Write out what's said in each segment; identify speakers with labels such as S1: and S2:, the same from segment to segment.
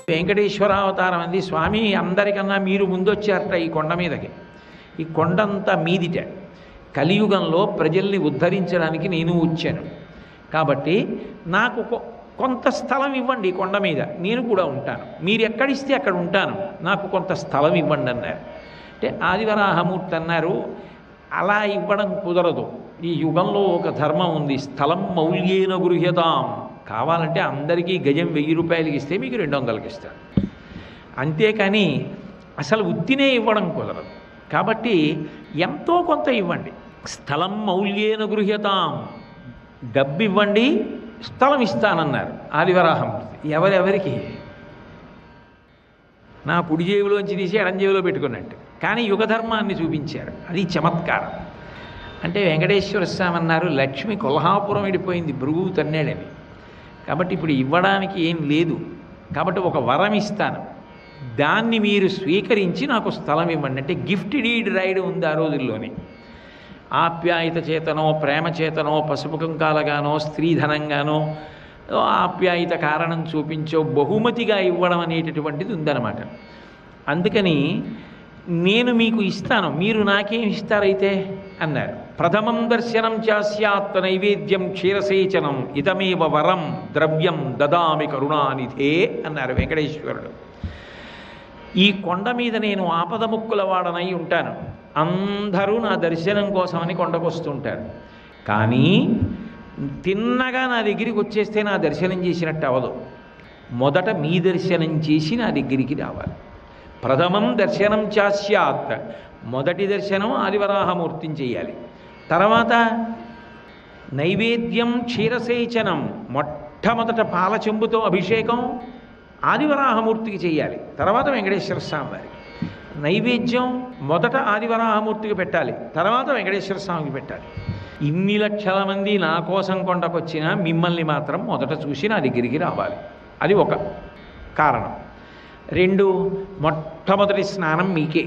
S1: వెంకటేశ్వరావతారం అంది. స్వామి అందరికన్నా మీరు ముందొచ్చారట ఈ కొండ మీదకి. ఈ కొండంతా మీదిట. కలియుగంలో ప్రజల్ని ఉద్ధరించడానికి నేను వచ్చాను. కాబట్టి నాకు కొంత స్థలం ఇవ్వండి ఈ కొండ మీద, నేను కూడా ఉంటాను. మీరు ఎక్కడిస్తే అక్కడ ఉంటాను, నాకు కొంత స్థలం ఇవ్వండి అన్నారు. అంటే ఆదివరాహమూర్తి అన్నారు, అలా ఇవ్వడం కుదరదు. ఈ యుగంలో ఒక ధర్మం ఉంది, స్థలం మౌల్యేన గృహ్యతాం. కావాలంటే అందరికీ గజం 1000 రూపాయలకి ఇస్తే మీకు 200కి ఇస్తాను. అంతేకాని అసలు ఉత్తినే ఇవ్వడం కుదరదు. కాబట్టి ఎంతో కొంత ఇవ్వండి. స్థలం మౌల్యేన గృహ్యతాం, డబ్బు ఇవ్వండి, స్థలం ఇస్తానన్నారు ఆదివరాహమూర్తి. ఎవరెవరికి? నా కుడి జేబులోంచి తీసి ఎడం జేబులో పెట్టుకున్నట్టు. కానీ యుగధర్మాన్ని చూపించారు, అది చమత్కారం. అంటే వెంకటేశ్వర స్వామి అన్నారు, లక్ష్మి కొల్హాపురం వెళ్ళిపోయింది భృగువు తన్నాడని. కాబట్టి ఇప్పుడు ఇవ్వడానికి ఏం లేదు. కాబట్టి ఒక వరం ఇస్తాను, దాన్ని మీరు స్వీకరించి నాకు స్థలం ఇవ్వండి. అంటే గిఫ్ట్ డీడ్ రైడ్ ఉంది ఆ రోజుల్లోనే. ఆప్యాయత చేతనో, ప్రేమ చేతనో, పసుపు కుంకాలగానో, స్త్రీధనంగానో, ఆప్యాయత కారణం చూపించో బహుమతిగా ఇవ్వడం అనేటటువంటిది ఉందన్నమాట. అందుకని నేను మీకు ఇస్తాను, మీరు నాకేం ఇస్తారైతే అన్నారు. ప్రథమం దర్శనం చాస్యాత్ నైవేద్యం క్షీరసేచనం ఇదమేవ వరం ద్రవ్యం దదామి కరుణానిధే అన్నారు వెంకటేశ్వరుడు. ఈ కొండ మీద నేను ఆపద ముక్కుల వాడనై ఉంటాను. అందరూ నా దర్శనం కోసమని కొండకొస్తుంటారు. కానీ తిన్నగా నా దగ్గరికి వచ్చేస్తే నా దర్శనం చేసినట్టు అవ్వదు. మొదట మీ దర్శనం చేసి నా దగ్గరికి రావాలి. ప్రథమం దర్శనం చాస్యాత్, మొదటి దర్శనం ఆదివరాహమూర్తిని చేయాలి. తర్వాత నైవేద్యం క్షీరసేచనం, మొట్టమొదట పాల చెంబుతో అభిషేకం ఆదివరాహమూర్తికి చేయాలి. తర్వాత వెంకటేశ్వర స్వామి వారికి. నైవేద్యం మొదట ఆదివరాహమూర్తికి పెట్టాలి, తర్వాత వెంకటేశ్వర స్వామికి పెట్టాలి. ఇన్ని లక్షల మంది నా కోసం కొండకొచ్చినా మిమ్మల్ని మాత్రం మొదట చూసి నా దగ్గరికి రావాలి. అది ఒక కారణం. 2, మొట్టమొదటి స్నానం మీకే.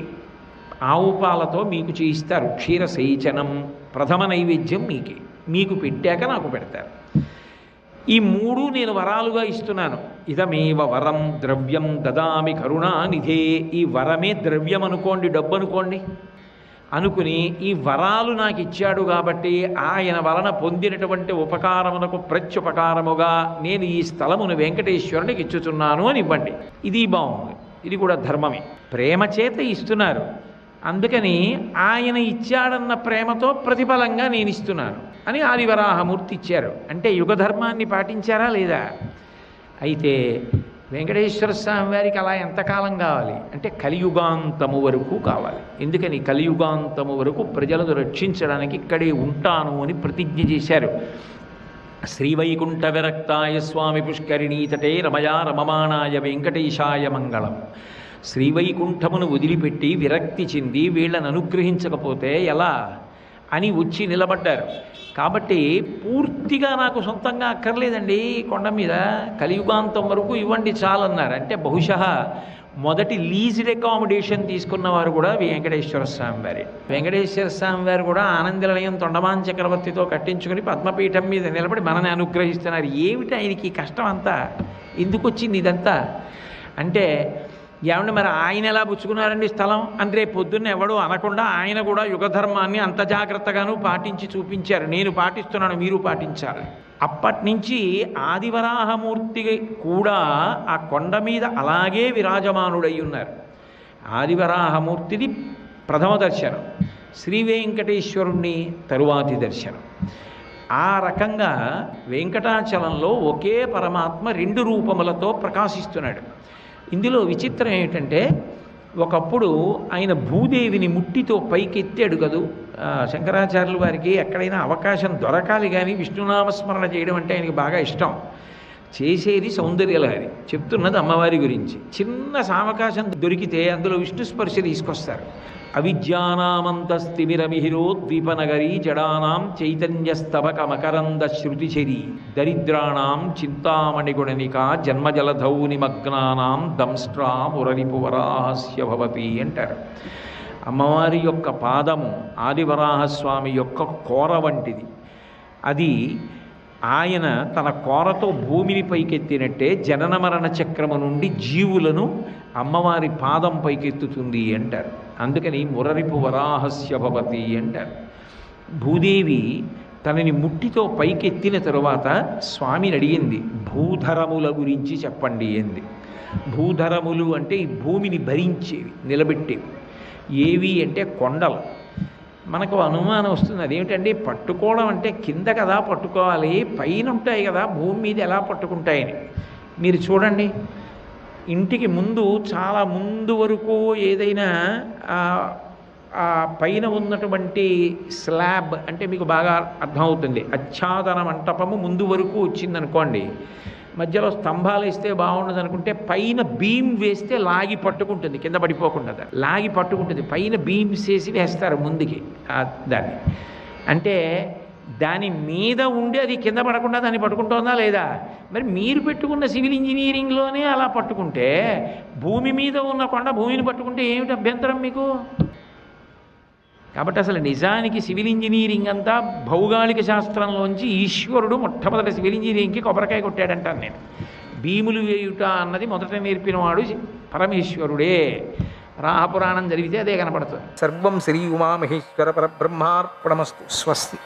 S1: ఆవు పాలతో మీకు చేయిస్తారు క్షీరసేచనం. ప్రథమ నైవేద్యం మీకే, మీకు పెట్టాక నాకు పెడతారు. ఈ 3 నేను వరాలుగా ఇస్తున్నాను. ఇదమేవ వరం ద్రవ్యం దదామి కరుణానిధే. ఈ వరమే ద్రవ్యం అనుకోండి, డబ్బు అనుకోండి. అనుకుని ఈ వరాలు నాకు ఇచ్చాడు కాబట్టి ఆయన వలన పొందినటువంటి ఉపకారమునకు ప్రత్యుపకారముగా నేను ఈ స్థలమును వెంకటేశ్వరునికి ఇచ్చుతున్నాను అని ఇవ్వండి. ఇది బాగుంది, ఇది కూడా ధర్మమే. ప్రేమ చేత ఇస్తున్నారు, అందుకని ఆయన ఇచ్చాడన్న ప్రేమతో ప్రతిఫలంగా నేను ఇస్తున్నాను అని ఆదివరాహమూర్తి ఇచ్చారు. అంటే యుగధర్మాన్ని పాటించారా లేదా? అయితే వెంకటేశ్వర స్వామి వారికి అలా ఎంతకాలం కావాలి అంటే కలియుగాంతము వరకు కావాలి. ఎందుకని? కలియుగాంతము వరకు ప్రజలను రక్షించడానికి ఇక్కడే ఉంటాను అని ప్రతిజ్ఞ చేశారు. శ్రీవైకుంఠ విరక్తాయ స్వామి పుష్కరిణీ తటే రమయా రమమాణాయ వెంకటేశాయ మంగళం. శ్రీవైకుంఠమును వదిలిపెట్టి విరక్తి చెంది వీళ్ళని అనుగ్రహించకపోతే ఎలా అని వచ్చి నిలబడ్డారు. కాబట్టి పూర్తిగా నాకు సొంతంగా అక్కర్లేదండి కొండ మీద, కలియుగాంతం వరకు ఇవ్వండి చాలన్నారు. అంటే బహుశः మొదటి లీజ్డ్ అకామిడేషన్ తీసుకున్నవారు కూడా వెంకటేశ్వర స్వామి వారే. వెంకటేశ్వర స్వామి వారు కూడా ఆనందనిలయం తొండమాన్ చక్రవర్తితో కట్టించుకుని పద్మపీఠం మీద నిలబడి మనని అనుగ్రహిస్తున్నారు. ఏమిటి ఆయనకి ఈ కష్టం అంతా? ఎందుకు వచ్చింది ఇదంతా అంటే, ఏమంటే మరి ఆయన ఎలా పుచ్చుకున్నారండి స్థలం అని రేపు పొద్దున్న ఎవడో అనకుండా ఆయన కూడా యుగధర్మాన్ని అంత జాగ్రత్తగాను పాటించి చూపించారు. నేను పాటిస్తున్నాను, మీరు పాటించాలి. అప్పటి నుంచి ఆదివరాహమూర్తి కూడా ఆ కొండ మీద అలాగే విరాజమానుడై ఉన్నారు. ఆదివరాహమూర్తిది ప్రథమ దర్శనం, శ్రీ వెంకటేశ్వరుణ్ణి తరువాతి దర్శనం. ఆ రకంగా వెంకటాచలంలో ఒకే పరమాత్మ 2 రూపములతో ప్రకాశిస్తున్నాడు. ఇందులో విచిత్రం ఏమిటంటే, ఒకప్పుడు ఆయన భూదేవిని ముట్టితో పైకెత్తాడు కదూ. శంకరాచార్యుల వారికి ఎక్కడైనా అవకాశం దొరకాలి కానీ విష్ణునామస్మరణ చేయడం అంటే ఆయనకి బాగా ఇష్టం. చేసేది సౌందర్యలహరి, చెప్తున్నది అమ్మవారి గురించి. చిన్న సావకాశం దొరికితే అందులో విష్ణు స్పర్శ తీసుకొస్తారు. అవిద్యానామంతస్తిమిరమిహిరోద్వీపనగరీ జడానాం చైతన్యస్తబక మకరంద శృతిచరీ దరిద్రాణం చింతామణిగుణనికా జన్మజలధౌ నిమగ్నానాం దంష్ట్రా మురరిపువరాహస్య భవతి అంటారు. అమ్మవారి యొక్క పాదము ఆదివరాహస్వామి యొక్క కోర వంటిది. అది ఆయన తన కోరతో భూమిని పైకెత్తినట్టే జనన మరణ చక్రము నుండి జీవులను అమ్మవారి పాదం పైకెత్తుతుంది అంటారు. అందుకని మురరిపు వరాహస్య భవతి అంటారు. భూదేవి తనని ముట్టితో పైకెత్తిన తరువాత స్వామిని అడిగింది, భూధరముల గురించి చెప్పండి అంది. భూధరములు అంటే ఈ భూమిని భరించేవి, నిలబెట్టేవి. ఏవి అంటే కొండలు. మనకు అనుమానం వస్తుంది, అదేమిటండి పట్టుకోవడం అంటే కింద కదా పట్టుకోవాలి, పైన ఉంటాయి కదా, భూమి మీద ఎలా పట్టుకుంటాయని. మీరు చూడండి, ఇంటికి ముందు చాలా ముందు వరకు ఏదైనా ఆ పైన ఉన్నటువంటి స్లాబ్ అంటే మీకు బాగా అర్థమవుతుంది. ఆచ్ఛాదన మంటపము ముందు వరకు వచ్చిందనుకోండి, మధ్యలో స్తంభాలు వేస్తే బాగుండదు అనుకుంటే పైన బీమ్ వేస్తే లాగి పట్టుకుంటుంది, కింద పడిపోకుండా లాగి పట్టుకుంటుంది. పైన బీమ్స్ వేసి వేస్తారు ముందుకి దాన్ని. అంటే దాని మీద ఉండి అది కింద పడకుండా దాన్ని పట్టుకుంటుందా లేదా? మరి మీరు పెట్టుకున్న సివిల్ ఇంజనీరింగ్లోనే అలా పట్టుకుంటే భూమి మీద ఉన్న కొండ భూమిని పట్టుకుంటే ఏమిటి అభ్యంతరం మీకు? కాబట్టి అసలు నిజానికి సివిల్ ఇంజనీరింగ్ అంతా భౌగోళిక శాస్త్రంలోంచి ఈశ్వరుడు మొట్టమొదటి సివిల్ ఇంజనీరింగ్కి కొబ్బరికాయ కొట్టాడంటాను నేను. భీములు వేయుట అన్నది మొదట నేర్పినవాడు పరమేశ్వరుడే. రాహపురాణం జరిగితే అదే కనపడుతుంది. సర్వం శ్రీ ఉమామహేశ్వర పరబ్రహ్మార్పణమస్తు. స్వస్తి.